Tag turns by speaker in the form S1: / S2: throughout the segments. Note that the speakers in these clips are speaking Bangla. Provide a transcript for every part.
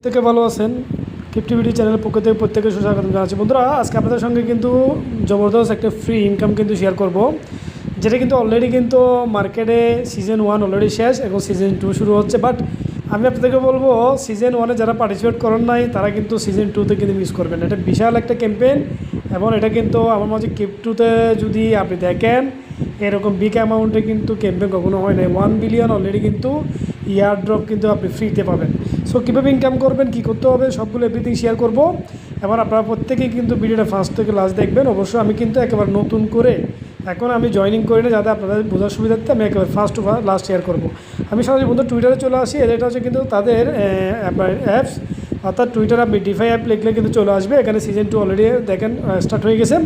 S1: থেকে ভালো আছেন। ক্রিপ্টিভিটি চ্যানেলের পক্ষ থেকে প্রত্যেকে সুস্বাগত জানাচ্ছি। বন্ধুরা, আজকে আপনাদের সঙ্গে কিন্তু জবরদস্ত একটা ফ্রি ইনকাম কিন্তু শেয়ার করব, যেটা কিন্তু অলরেডি কিন্তু মার্কেটে সিজন 1 অলরেডি শেষ, এখন সিজন 2 শুরু হচ্ছে। বাট আমি আপনাদেরকে বলবো, সিজন 1-এ যারা পার্টিসিপেট করেন নাই তারা কিন্তু সিজন 2-তে কিন্তু মিস করবেন। এটা বিশাল একটা ক্যাম্পেইন, এবং এটা কিন্তু আমার মাঝে ক্রিপ্টোতে যদি আপনি দেখেন এরকম বিগ অ্যামাউন্টে কিন্তু ক্যাম্পেইন কখনো হয় নাই। 1 বিলিয়ন অলরেডি কিন্তু ইয়ার ড্রপ কিন্তু আপনি ফ্রিতে পাবেন। সো কীভাবে ইনকাম করবেন, কী করতে হবে, সবগুলো এভরিথিং শেয়ার করব। এবার আপনারা প্রত্যেকেই কিন্তু ভিডিওটা ফার্স্ট থেকে লাস্ট দেখবেন। অবশ্যই আমি কিন্তু একেবারে নতুন করে এখন আমি জয়েনিং করি না, যাতে আপনাদের বোঝার সুবিধার্থে আমি একেবারে ফার্স্ট টু লাস্ট শেয়ার করব। আমি সরাসরি বন্ধু টুইটারে চলে আসি। এটা হচ্ছে কিন্তু তাদের অ্যাপস, অর্থাৎ টুইটার আপনি ডিফাই অ্যাপ লিখলে কিন্তু চলে আসবে। এখানে সিজন 2 অলরেডি দেখেন স্টার্ট হয়ে গেছে।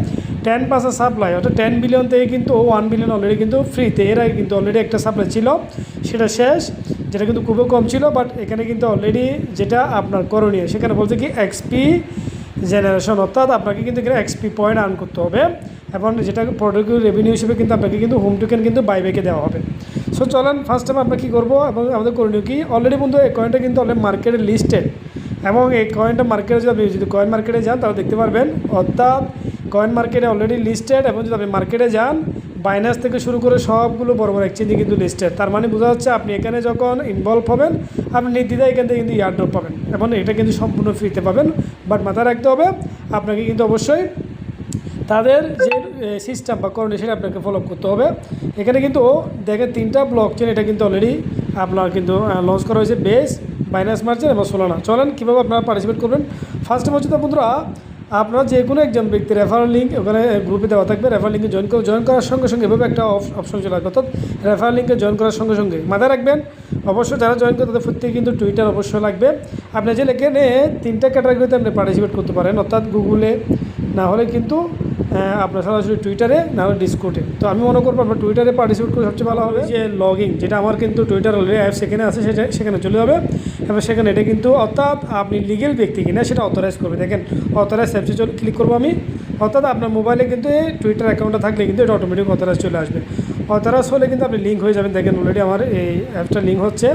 S1: 10% সাপ্লাই, অর্থাৎ 10 বিলিয়ন থেকে কিন্তু 1 বিলিয়ন অলরেডি কিন্তু ফ্রিতে। এর আগে কিন্তু অলরেডি একটা সাপ্লাই ছিল, সেটা শেষ, যেটা কিন্তু খুবই কম ছিল। বাট এখানে কিন্তু অলরেডি যেটা আপনার করণীয়, সেখানে বলতে কি এক্সপি জেনারেশন, অর্থাৎ আপনাকে কিন্তু এখানে এক্সপি পয়েন্ট আর্ন করতে হবে, এবং যেটা প্রোডাক্ট রেভিনিউ হিসেবে কিন্তু আপনাকে কিন্তু হোম টোকেন কিন্তু বাইব্যাকে দেওয়া হবে। সো চলেন ফার্স্ট টাইম আমরা কী করবো এবং আমাদের করণীয় কি। অলরেডি বন্ধু এই কয়েনটা কিন্তু অলরেডি মার্কেটে লিস্টেড, এবং এই কয়েনটা মার্কেটে যদি কয়েন মার্কেটে যান তাহলে দেখতে পারবেন, অর্থাৎ কয়েন মার্কেটে অলরেডি লিস্টেড। এবং যদি আপনি মার্কেটে যান, বাইন্যান্স থেকে শুরু করে সবগুলো বড় বড় এক্সচেঞ্জে কিন্তু লিস্টেড। তার মানে বোঝা যাচ্ছে আপনি এখানে যখন ইনভলভ হবেন, আপনি নির্দ্বিধায় এখান থেকে কিন্তু ইয়ারড্রপ পাবেন, এবং এটা কিন্তু সম্পূর্ণ ফ্রিতে পাবেন। বাট মাথায় রাখতে হবে, আপনাকে কিন্তু অবশ্যই তাদের যে সিস্টেম বা করণীয় সেটা আপনাকে ফলো করতে হবে। এখানে কিন্তু দেখেন 3টা ব্লক চেন এটা কিন্তু অলরেডি আপনার কিন্তু লঞ্চ করা হয়েছে, বেস, বাইন্যান্স মার্চেন্ট এবং সোলানা। চলেন কীভাবে আপনারা পার্টিসিপেট করবেন। ফার্স্ট টাইম হচ্ছে তো বন্ধুরা, আপনারা যে কোনো একজন ব্যক্তি রেফারেল লিঙ্ক ওখানে গ্রুপে দেওয়া থাকবে। রেফারেল লিঙ্কে জয়েন করার সঙ্গে সঙ্গে এভাবে একটা অপশন চলে আসবে, অর্থাৎ রেফারেল লিঙ্কে জয়েন করার সঙ্গে সঙ্গে মাথায় রাখবেন অবশ্যই যারা জয়েন করে তাদের প্রত্যেকে কিন্তু টুইটার অবশ্যই লাগবে। আপনি যে এখানে 3টা ক্যাটাগরিতে আপনি পার্টিসিপেট করতে পারেন, অর্থাৎ গুগলে, না হলে কিন্তু আপনার সরাসরি টুইটারে, না হলে ডিসকর্ডে। তো আমি মনে করবো আপনার টুইটারে পার্টিসিপেট করে সবচেয়ে ভালো হবে। যে লগইন, যেটা আমার কিন্তু টুইটার অলরেডি অ্যাপ সেখানে আছে, সেখানে চলে যাবে, এবং সেখানে এটা কিন্তু অর্থাৎ আপনি লিগেল ব্যক্তি কিনা সেটা অথরাইজ করবে। দেখেন অথরাইজ অ্যাপসে ক্লিক করবো আমি, অর্থাৎ আপনার মোবাইলে কিন্তু এই টুইটার অ্যাকাউন্টটা থাকলে কিন্তু এটা অটোমেটিক অথরাইজ চলে আসবে। অথরাইজ হলে কিন্তু আপনি লিঙ্ক হয়ে যাবেন। দেখেন অলরেডি আমার এই অ্যাপটা লিঙ্ক হচ্ছে,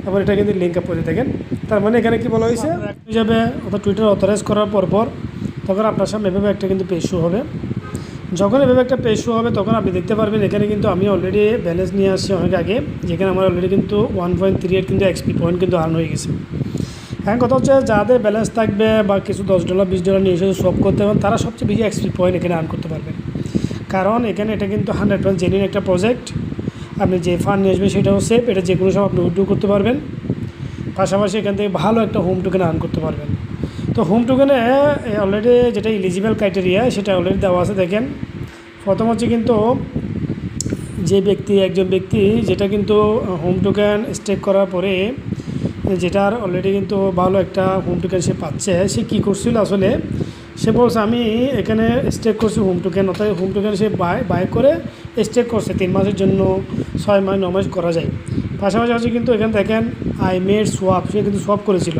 S1: এবং এটা কিন্তু লিঙ্ক আপ করে দেখেন। তার মানে এখানে কি বলা হয়েছে, হয়ে যাবে অর্থাৎ টুইটার অথরাইজ করার পর তখন আপনার সামনে এভাবে একটা কিন্তু পেজ শো হবে। যখন এভাবে একটা পেজ শো হবে তখন আপনি দেখতে পারবেন এখানে কিন্তু আমি অলরেডি ব্যালেন্স নিয়ে আসছি অনেক আগে, যেখানে আমার অলরেডি কিন্তু 1.38 কিন্তু এক্সপি পয়েন্ট কিন্তু আর্ন হয়ে গেছে। হ্যাঁ, কথা হচ্ছে যাদের ব্যালেন্স থাকবে বা কিছু $10 $20 নিয়ে এসে সোয়াপ করতে পারবেন, তারা সবচেয়ে বেশি এক্সপি পয়েন্ট এখানে আর্ন করতে পারবেন। কারণ এখানে এটা কিন্তু 100% জেনুইন একটা প্রজেক্ট। আপনি যে ফান্ড নিয়ে আসবেন সেটাও সেফ, এটা যে কোনো সময় আপনি উইথড্র করতে পারবেন, পাশাপাশি এখান থেকে ভালো একটা হোম টোকেন আর্ন করতে পারবেন। তো হোম টোকেনে অলরেডি যেটা এলিজিবল ক্রাইটেরিয়া সেটা অলরেডি দেওয়া আছে। দেখেন প্রথম হচ্ছে কিন্তু যে একজন ব্যক্তি যেটা কিন্তু হোম টোকেন স্টেক করার পরে যেটার অলরেডি কিন্তু ভালো একটা হোম টোকেন সে পাচ্ছে, সে কী করছিল আসলে, সে বলছে আমি এখানে স্টেক করছি হোম টোকেন, অর্থাৎ হোম টোকেন সে বাই করে স্টেক করছে 3 মাসের জন্য, 6 মাস 9 মাস করা যায়। পাশাপাশি হচ্ছে কিন্তু এখানে দেখেন আই মেড সোয়াপ, সে কিন্তু সোয়াপ করেছিল।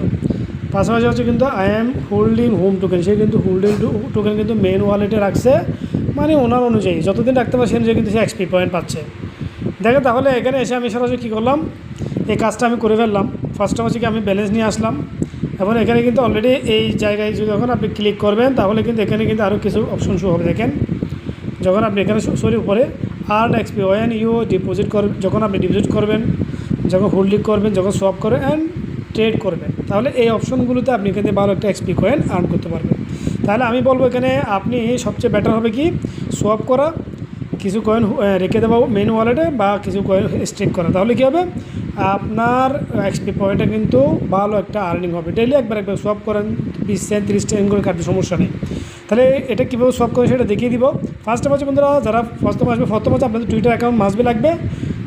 S1: পাশাপাশি হচ্ছে কিন্তু I am holding home token, সে কিন্তু হোল্ডিং টোকেন কিন্তু মেন ওয়ালেটে রাখছে, মানে ওনার অনুযায়ী যতদিন রাখতে পারে সে অনুযায়ী কিন্তু সে এক্সপি পয়েন্ট পাচ্ছে। দেখেন তাহলে এখানে এসে আমি সরাসরি কী করলাম, এই কাজটা আমি করে ফেললাম। ফার্স্ট টাইম হচ্ছে কি আমি ব্যালেন্স নিয়ে আসলাম, এবং এখানে কিন্তু অলরেডি এই জায়গায় যখন আপনি ক্লিক করবেন তাহলে কিন্তু এখানে কিন্তু আরও কিছু অপশন শো হবে। দেখেন যখন আপনি এখানে উপরে earn XP when you deposit করবেন, যখন আপনি ডিপোজিট করবেন, যখন হোল্ডিং করবেন, যখন সোয়াপ করবেন অ্যান্ড ট্রেড করবেন, তাহলে এই অপশনগুলোতে আপনি এখানে ভালো একটা এক্সপি কয়েন আর্ন করতে পারবেন। তাহলে আমি বলবো এখানে আপনি সবচেয়ে বেটার হবে কি সোয়াপ করা, কিছু কয়েন রেখে দেবো মেন ওয়ালেটে, বা কিছু কয়েন স্টেক করা। তাহলে কী হবে, আপনার এক্সপি পয়েন্টে কিন্তু ভালো একটা আর্নিং হবে। ডেইলি একবার সোয়াপ করেন, 20 সেন্ট 30 সেন্ট করে কাটবে, সমস্যা নেই। তাহলে এটা কীভাবে সোয়াপ করে সেটা দেখিয়ে দিব। ফার্স্ট হচ্ছে বন্ধুরা, যারা প্রথম হচ্ছে আপনাদের টুইটার অ্যাকাউন্ট মাসবে লাগবে।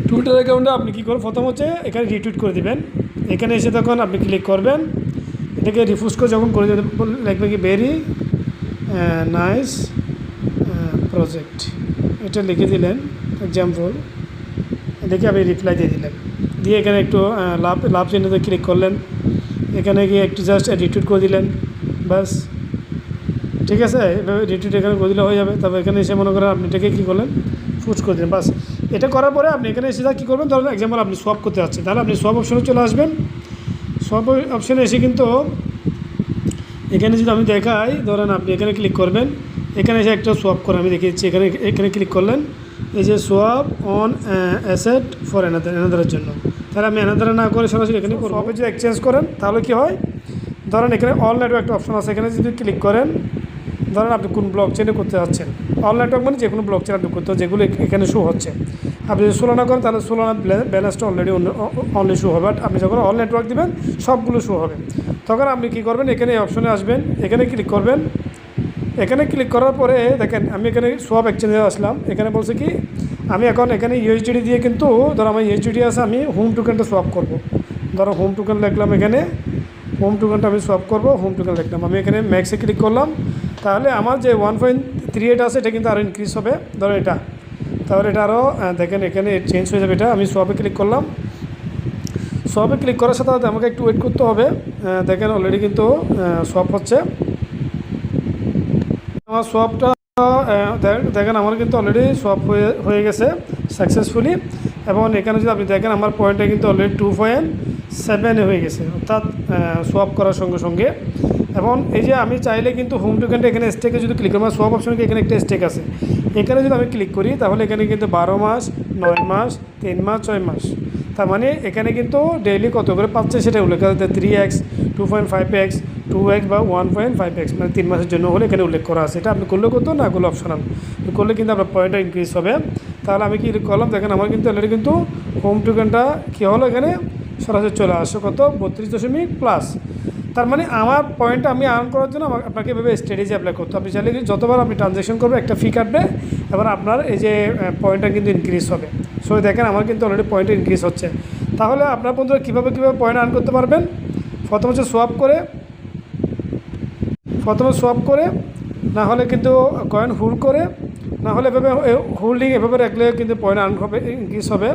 S1: টুইটার অ্যাকাউন্টে আপনি কী করবেন, প্রথম হচ্ছে এখানে রিটুইট করে দেবেন। এখানে এসে তখন আপনি ক্লিক করবেন, এটাকে রিফ্রেশ করে যখন করে দেবেন লিখবে কি ভেরি নাইস প্রজেক্ট, এটা লিখে দিলেন এক্সাম্পল, দেখে আপনি রিপ্লাই দিয়ে দিলেন, দিয়ে এখানে একটু লাভ চিহ্নতে ক্লিক করলেন, এখানে গিয়ে একটু জাস্ট রিটুইট করে দিলেন, ব্যাস ঠিক আছে। এভাবে রিটুইট এখানে করে দিলে হয়ে যাবে। তবে এখানে এসে মনে করেন আপনি এটাকে কী করলেন, পুশ করে দিলেন, বাস। এটা করার পরে আপনি এখানে এসে কী করবেন, ধরুন এক্সাম্পল আপনি সোয়াপ করতে যাচ্ছেন, তাহলে আপনি সোয়াপ অপশনে চলে আসবেন। সোয়াপ অপশানে এসে কিন্তু এখানে যদি আমি দেখাই, ধরেন আপনি এখানে ক্লিক করবেন, এখানে এসে একটা সোয়াপ করে আমি দেখিয়েছি, এখানে ক্লিক করলেন, এই যে সোয়াপ অন অ্যাসেট ফর অ্যানাদারের জন্য। তাহলে আমি অ্যানাদারে না করে সরাসরি এখানে করবো। সোয়াপে যদি এক্সচেঞ্জ করেন তাহলে কি হয়, ধরেন এখানে অল নেটওয়ার্ক একটা অপশন আছে, এখানে যদি ক্লিক করেন, ধরেন আপনি কোন ব্লক চেনে করতে যাচ্ছেন, অল নেটওয়ার্ক মানে যে কোনো ব্লক চেন আপনি করতে, যেগুলো এখানে শো হচ্ছে। আপনি যদি সোলানা করেন তাহলে সোলানা ব্যালেন্সটা অলরেডি অনলি শো হবে, বাট আপনি যখন অল নেটওয়ার্ক দেবেন সবগুলো শো হবে। তখন আপনি কী করবেন, এখানে এই অপশনে আসবেন, এখানে ক্লিক করবেন। এখানে ক্লিক করার পরে দেখেন আমি এখানে সোয়াপ এক্সচেঞ্জে আসলাম, এখানে বলছে কি আমি এখন এখানে ইউএসডিটি দিয়ে কিন্তু ধরো আমার ইউএসডিটি আছে, আমি হোম টোকেনটা সোয়াপ করব। ধরো হোম টোকেন লিখলাম, এখানে হোম টোকেনটা আমি সোয়াপ করব, হোম টোকেন লিখলাম, আমি এখানে ম্যাক্সে ক্লিক করলাম। তাহলে আমার যে 1.38 আছে এটা কিন্তু আরও ইনক্রিজ হবে, ধরো এটা, তাহলে এটা আরও দেখেন এখানে চেঞ্জ হয়ে যাবে। এটা আমি সোয়াপে ক্লিক করলাম, সোয়াপে ক্লিক করার সাথে সাথে আমাকে একটু ওয়েট করতে হবে। দেখেন অলরেডি কিন্তু সোয়াপ হচ্ছে আমার সোয়াপটা। দেখেন আমার কিন্তু অলরেডি সোয়াপ হয়ে গেছে সাকসেসফুলি। এবং এখানে যদি আপনি দেখেন আমার পয়েন্টটা কিন্তু অলরেডি 2.7 হয়ে গেছে, অর্থাৎ সোয়াপ করার সঙ্গে সঙ্গে। এবং এই যে আমি চাইলে কিন্তু হোম টোকেনটা এখানে স্টেকে যদি ক্লিক করি, আমার সোয়াপ অপশনে এখানে একটা স্টেক আছে, এখানে যদি আমি ক্লিক করি তাহলে এখানে কিন্তু 12 মাস, 9 মাস, 3 মাস, 6 মাস, তার মানে এখানে কিন্তু ডেইলি কত করে পাচ্ছে সেটা উল্লেখ করা আছে, 3x, 2.5x, 2x বা 1.5x, মানে 3 মাসের জন্য হলে এখানে উল্লেখ করা আছে। এটা আপনি করলে কত না করলে অপশনাল, করলে কিন্তু আপনার পয়েন্টটা ইনক্রিজ হবে। তাহলে আমি কি করলাম, দেখেন আমার কিন্তু অলরেডি কিন্তু হোম টোকেনটা কী হলো, এখানে সরাসরি চলে আসছে কত 32.+। তার মানে আমার পয়েন্টটা আমি আর্ন করার জন্য আপনাকে এভাবে স্ট্র্যাটেজি অ্যাপ্লাই করতে হবে। আপনি চাইলে যতবার আপনি ট্রানজ্যাকশন করবেন একটা ফি কাটবে, এবার আপনার এই যে পয়েন্টটা কিন্তু ইনক্রিজ হবে। সো দেখেন আমার কিন্তু অলরেডি পয়েন্ট ইনক্রিজ হচ্ছে। তাহলে আপনার বন্ধুরা কীভাবে পয়েন্ট আর্ন করতে পারবেন, প্রথমে হচ্ছে সোয়াপ করে, না হলে কিন্তু কয়েন হোল্ড করে, না হলে এভাবে হোল্ডিং এভাবে রাখলে কিন্তু পয়েন্ট আর্ন হবে, ইনক্রিজ হবে।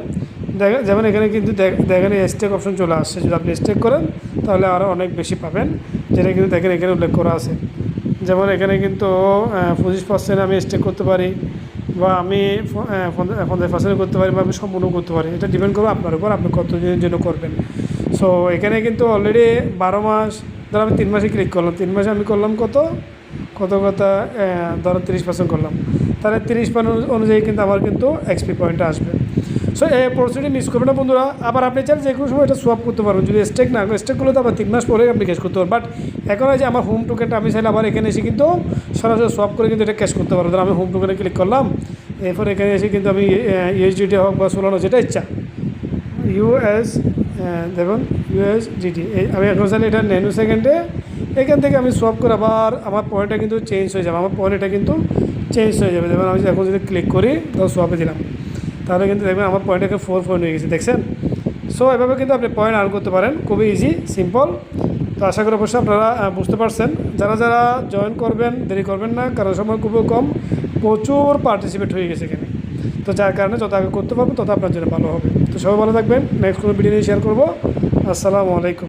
S1: যেমন এখানে কিন্তু দেখেন স্টেক অপশন চলে আসছে, যদি আপনি স্টেক করেন তাহলে আরও অনেক বেশি পাবেন, যেটা কিন্তু দেখেন এখানে উল্লেখ করা আছে। যেমন এখানে কিন্তু 25% আমি স্টেক করতে পারি, বা আমি 50% করতে পারি, বা আমি সম্পূর্ণ করতে পারি। এটা ডিপেন্ড করবে আপনার উপর, আপনি কত দিনের জন্য করবেন। সো এখানে কিন্তু অলরেডি 12 মাস, ধরো আমি 3 মাসে ক্লিক করলাম, 3 মাসে আমি করলাম কত ধরো 30% করলাম, তাহলে 30% অনুযায়ী কিন্তু আমার কিন্তু এক্সপি পয়েন্টটা আসবে। সো এই অপরচুনিটি মিস করবেন না বন্ধুরা। আবার আপনি চাইলে যে কোনো সময় এটা সোয়াপ করতে পারবেন, যদি স্টেক না স্টেক করলে তো আবার 3 মাস পরে আপনি ক্যাশ করতে পারবেন। বাট এখন যে আমার হোম টোকেনটা আমি চাইলে আবার এখানে এসে কিন্তু সরাসরি সোয়াপ করে কিন্তু এটা ক্যাশ করতে পারবো। ধরো আমি হোম টোকেনে ক্লিক করলাম, এরপর এখানে এসে কিন্তু আমি ইউএসডিটি হোক বা সোলানো যেটা ইচ্ছা, দেখুন ইউএসডিটি, আমি এখন চাইলে এটা ন্যানো সেকেন্ডে এখান থেকে আমি সোয়াপ করে আবার আমার পয়েন্টটা কিন্তু চেঞ্জ হয়ে যাবে, আমার পয়েন্টটা কিন্তু চেঞ্জ হয়ে যাবে। যেমন আমি এখন যদি ক্লিক করি তো সোয়াপে দিলাম, তাহলে কিন্তু দেখবেন আমার পয়েন্টটাকে 4 পয়েন্ট হয়ে গেছে, দেখছেন। সো এভাবে কিন্তু আপনি পয়েন্ট আর্ন করতে পারেন, খুবই ইজি সিম্পল। তো আশা করি অবশ্যই আপনারা বুঝতে পারছেন। যারা জয়েন করবেন দেরি করবেন না, কারণ সময় খুবই কম, প্রচুর পার্টিসিপেট হয়ে গেছে এখানে। তো যার কারণে যত আগে করতে পারবেন তত আপনার জন্য ভালো হবে। তো সবাই ভালো থাকবেন, নেক্সট কোনো ভিডিও নিয়ে শেয়ার করবো। আসসালামু আলাইকুম।